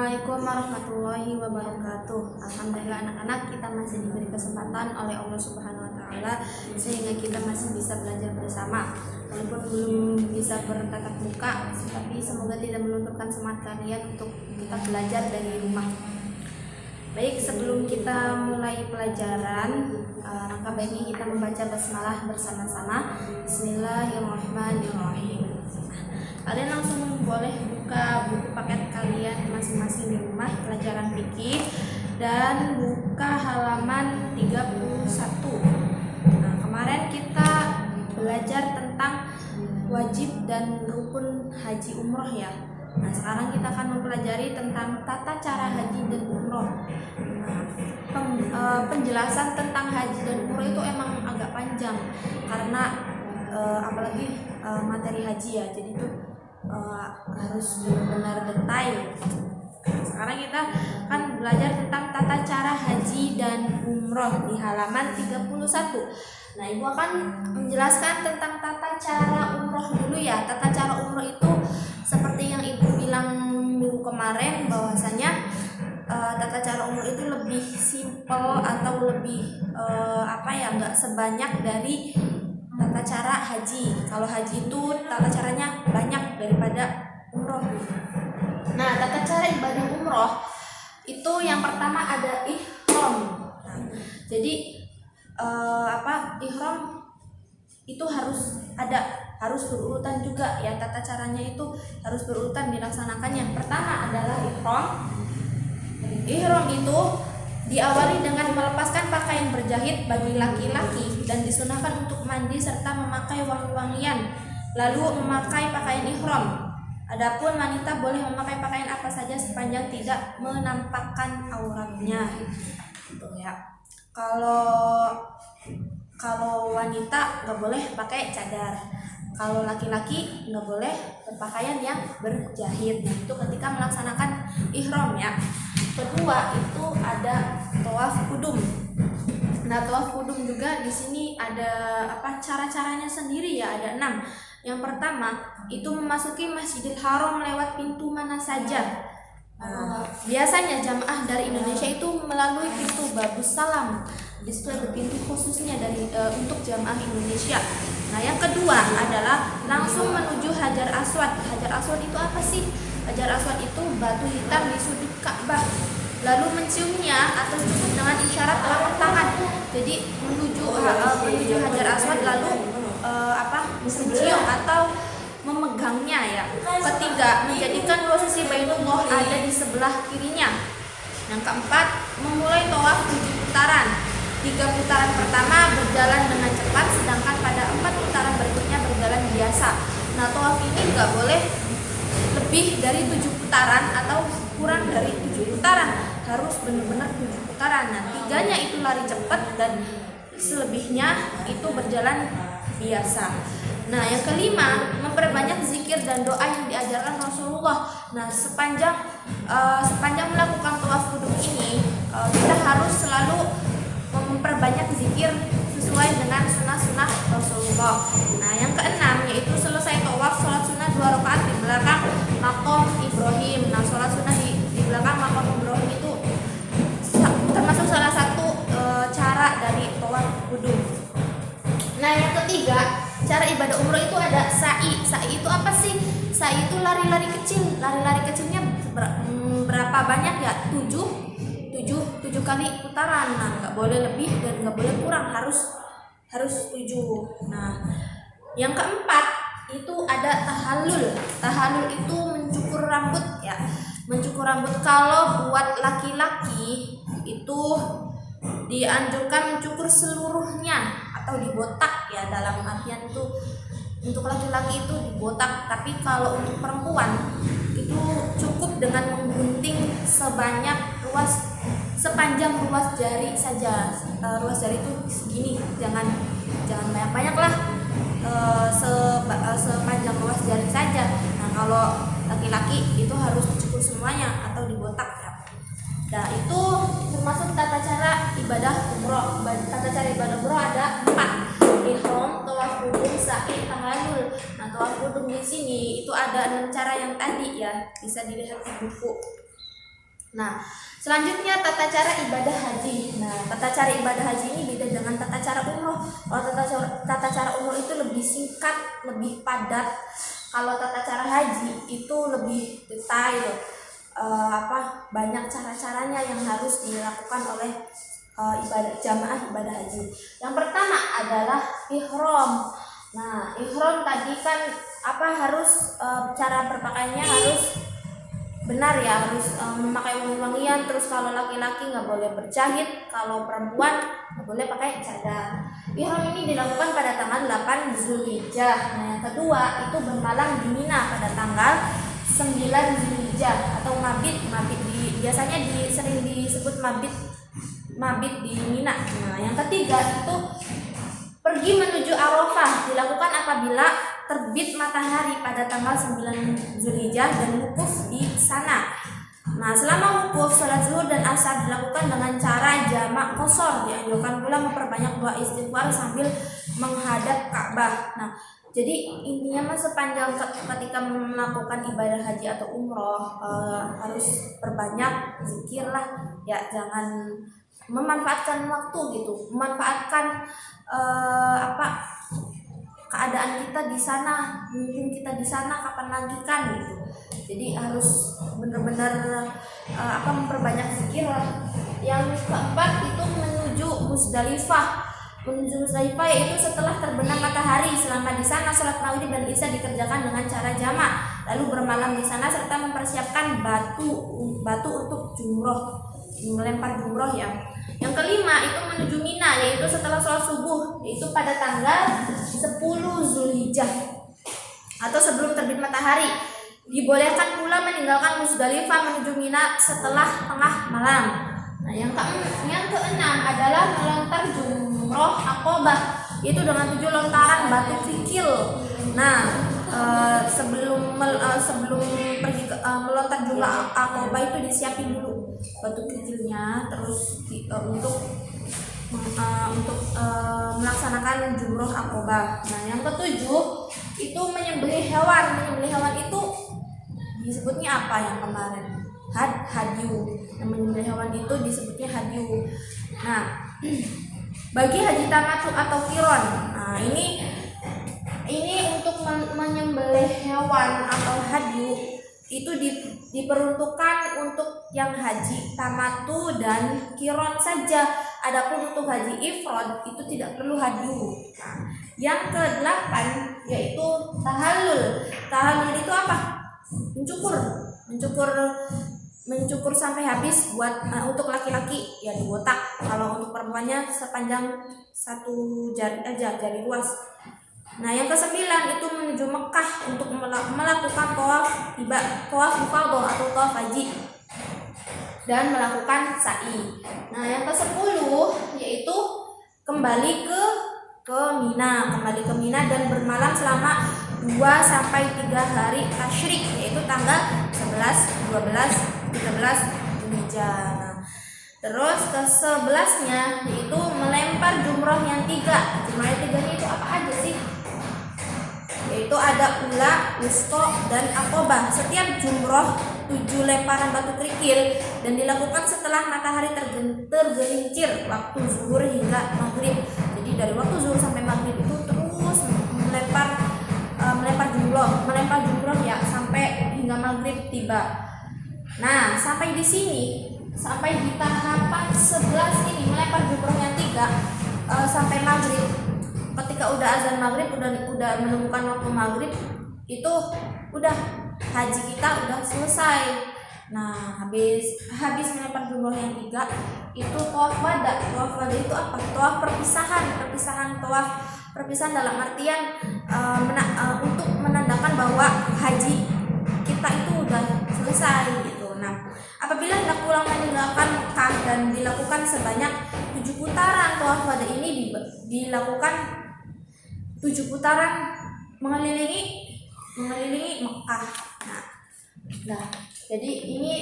Assalamualaikum warahmatullahi wabarakatuh. Alhamdulillah anak-anak, kita masih diberi kesempatan oleh Allah Subhanahu wa taala sehingga kita masih bisa belajar bersama. Walaupun belum bisa bertatap muka, tapi semoga tidak melunturkan semangat kalian untuk kita belajar dari rumah. Baik, sebelum kita mulai pelajaran, langkah baiknya kita membaca basmalah bersama-sama. Bismillahirrahmanirrahim. Kalian langsung boleh buka buku paket kalian masing-masing di rumah, pelajaran fikih, dan buka halaman 31. Nah, kemarin kita belajar tentang wajib dan rukun haji umroh ya. Nah, sekarang kita akan mempelajari tentang tata cara haji dan umroh. Nah, penjelasan tentang haji dan umroh itu emang agak panjang karena apalagi materi haji ya, jadi itu harus benar-benar detail. Sekarang kita akan belajar tentang tata cara haji dan umroh di halaman 31. Nah, Ibu akan menjelaskan tentang tata cara umroh dulu ya. Tata cara umroh itu seperti yang Ibu bilang minggu kemarin, bahwasanya tata cara umroh itu lebih simpel atau lebih nggak sebanyak dari tata cara haji. Kalau haji itu tata caranya banyak daripada umroh. Nah, tata cara ibadah umroh itu yang pertama ada ihram. Nah, jadi ihram itu harus berurutan juga ya, tata caranya itu harus berurutan dilaksanakannya. Pertama adalah ihram. Ihram itu diawali dengan melepaskan pakaian berjahit bagi laki-laki dan disunahkan untuk mandi serta memakai wangi-wangian, lalu memakai pakaian ihram. Adapun wanita boleh memakai pakaian apa saja sepanjang tidak menampakkan auratnya. Gitu ya. Kalau wanita nggak boleh pakai cadar. Kalau laki-laki nggak boleh berpakaian yang berjahit. Nah, itu ketika melaksanakan ihram ya. Kedua itu ada tawaf kudum. Nah, tawaf kudum juga di sini ada cara-caranya sendiri ya, ada 6. Yang pertama itu memasuki Masjidil Haram lewat pintu mana saja. Biasanya jamaah dari Indonesia itu melalui pintu Babus Salam. Di situ ada pintu khususnya untuk jamaah Indonesia. Nah, yang kedua adalah langsung menuju Hajar Aswad. Hajar Aswad itu apa sih? Hajar Aswad itu batu hitam di sudut Ka'bah. Lalu menciumnya atau cukup dengan isyarat telapak tangan. Jadi menuju Hajar Aswad lalu mencium atau memegangnya ya. Ketiga, menjadikan posisi Baitullah ada di sebelah kirinya. Yang keempat, memulai tawaf 7 putaran. 3 putaran pertama berjalan dengan cepat, sedangkan pada 4 putaran berikutnya berjalan biasa. Nah, tawaf ini nggak boleh lebih dari 7 putaran atau kurang dari 7 putaran, harus benar-benar 7 putaran. Nah, 3-nya itu lari cepat dan selebihnya itu berjalan biasa. Nah, yang kelima, memperbanyak zikir dan doa yang diajarkan Rasulullah. Nah, sepanjang melakukan tawaf kudum ini, kita harus selalu memperbanyak zikir sesuai dengan sunnah-sunnah Rasulullah. Nah, yang keenam yaitu selesai tawaf, sholat sunnah 2 rakaat di belakang maqam Ibrahim. Nah, sholat sunnah di belakang maqam Ibrahim itu termasuk salah satu cara dari tawaf kudum. Nah, yang ketiga, cara ibadah umroh itu ada sa'i. Sa'i itu apa sih? Sa'i itu lari-lari kecil. Lari-lari kecilnya berapa banyak ya? 7 kali putaran. Nah, nggak boleh lebih dan nggak boleh kurang, harus 7. Nah, yang keempat itu ada tahallul. Tahallul itu mencukur rambut ya. Mencukur rambut kalau buat laki-laki itu dianjurkan mencukur seluruhnya atau dibotak ya, dalam artian itu untuk laki-laki itu dibotak, tapi kalau untuk perempuan itu cukup dengan menggunting sepanjang ruas jari saja. Ruas jari itu segini, jangan banyak-banyak lah, sepanjang ruas jari saja. Nah, kalau laki-laki itu harus dicukur semuanya atau dibotak ya. Nah, itu termasuk tata cara ibadah umroh. Tata cara ibadah umroh ada 4. Ihram, tawaf kudum, sa'i, tahallul. Nah, tawaf kudum di sini itu ada 6 cara yang tadi ya, bisa dilihat di buku. Nah, selanjutnya tata cara ibadah haji. Nah, tata cara ibadah haji ini beda dengan tata cara umroh. Kalau tata cara umroh itu lebih singkat, lebih padat. Kalau tata cara haji itu lebih detail. Banyak cara-caranya yang harus dilakukan oleh jamaah ibadah haji. Yang pertama adalah ihram. Nah, ihram tadi kan cara berpakaiannya harus benar ya, harus memakai wangi-wangian. Terus kalau laki-laki nggak boleh berjahit, kalau perempuan nggak boleh pakai cadar. Ihram ini dilakukan pada tanggal 8 Zulhijjah. Nah, yang kedua itu bermalam di Mina pada tanggal 9 Zulhijjah atau mabit biasanya sering disebut mabit di Mina. Nah, yang ketiga itu pergi menuju Arafah dilakukan apabila terbit matahari pada tanggal 9 Zulhijjah dan wukuf di sana. Nah, selama wukuf, salat zuhur dan asar dilakukan dengan cara jamak qashar. Dianjurkan pula memperbanyak doa istighfar sambil menghadap Ka'bah. Nah, jadi intinya sepanjang ketika melakukan ibadah haji atau umroh harus perbanyak zikir lah ya, jangan memanfaatkan waktu gitu, memanfaatkan keadaan kita di sana, mungkin kita di sana kapan lagi kan gitu. Jadi harus benar-benar memperbanyak zikir lah. Yang keempat itu menuju Musdalifah. Menuju Musdalifah yaitu setelah terbenam matahari. Selama di sana salat maghrib dan isya dikerjakan dengan cara jamak. Lalu bermalam di sana serta mempersiapkan batu untuk jumroh, melempar jumroh ya. Yang kelima itu menuju Mina, yaitu setelah sholat subuh, yaitu pada tanggal 10 Zulhijjah atau sebelum terbit matahari. Dibolehkan pula meninggalkan Musdalifah menuju Mina setelah tengah malam. Nah, yang keenam adalah melontar jumroh Aqobah, yaitu dengan 7 lontaran batu kerikil. Nah, sebelum pergi melontar jumroh Aqobah itu disiapin dulu batu kerikilnya, terus untuk melaksanakan jumroh Aqobah. Nah, yang ketujuh itu menyembelih hewan. Menyembelih hewan itu disebutnya apa yang kemarin? Hadyu. Yang menyembelih hewan itu disebutnya hadyu. Nah, bagi haji tamattu atau qiron, nah ini untuk menyembelih hewan atau hadyu itu diperuntukkan untuk yang haji tamattu dan qiron saja. Adapun untuk haji ifrad itu tidak perlu hadyu. Nah, yang ke-8 yaitu tahallul. Tahallul itu apa? Mencukur sampai habis buat untuk laki-laki ya dibotak. Kalau untuk perempuannya sepanjang 1 jari aja, jari luas. Nah, yang ke-9 itu menuju Mekah untuk melakukan tawaf ifadah atau tawaf haji dan melakukan sa'i. Nah, yang ke-10 yaitu kembali ke Mina dan bermalam selama 2 sampai 3 hari tasyrik, yaitu tanggal 11, 12, 13 Zulhijjah. Nah, terus ke-11-nya yaitu melempar jumroh yang 3. Jumroh yang 3 itu apa aja sih? Yaitu ada ula, wusto, dan Aqobah. Setiap jumroh 7 lemparan batu kerikil dan dilakukan setelah matahari tergelincir waktu zuhur hingga maghrib. Jadi dari waktu zuhur sampai maghrib itu terus melempar jumroh ya sampai hingga maghrib tiba. Nah, sampai di tahapan 11 ini melempar jumroh yang 3 sampai maghrib. Ketika udah azan maghrib, udah menemukan waktu maghrib, itu udah haji kita udah selesai. Nah, habis melempar jumroh yang 3 itu tawaf wada. Tawaf wada itu apa? Tawaf perpisahan dalam artian untuk menandakan bahwa haji kita itu udah selesai gitu. Nah, apabila hendak pulang meninggalkan Mekah dan dilakukan sebanyak 7 putaran, tawaf wada ini dilakukan 7 putaran mengelilingi Mekah. Nah, jadi ini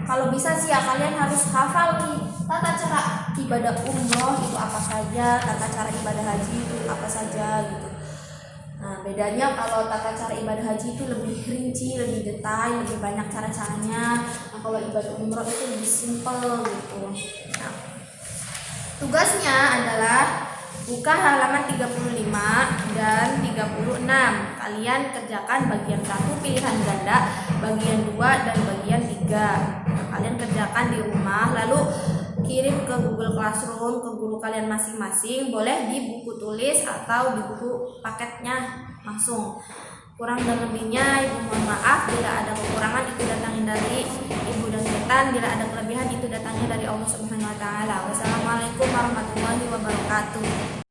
kalau bisa sih ya kalian harus hafal nih tata cara ibadah umroh itu apa saja, tata cara ibadah haji itu apa saja gitu. Nah, bedanya kalau tata cara ibadah haji itu lebih rinci, lebih detail, lebih banyak cara-caranya. Nah, kalau ibadah umroh itu lebih simpel gitu. Nah, tugasnya adalah buka halaman 35 dan 36. Kalian kerjakan bagian 1 pilihan ganda, bagian 2 dan bagian 3. Kalian kerjakan di rumah, lalu kirim ke Google Classroom ke guru kalian masing-masing. Boleh di buku tulis atau di buku paketnya langsung. Kurang dan lebihnya Ibu mohon maaf. Bila ada kekurangan itu datangnya dari Ibu dan Ketan, bila ada kelebihan itu datangnya dari Allah Subhanahu wa taala. Wassalamualaikum warahmatullahi wabarakatuh.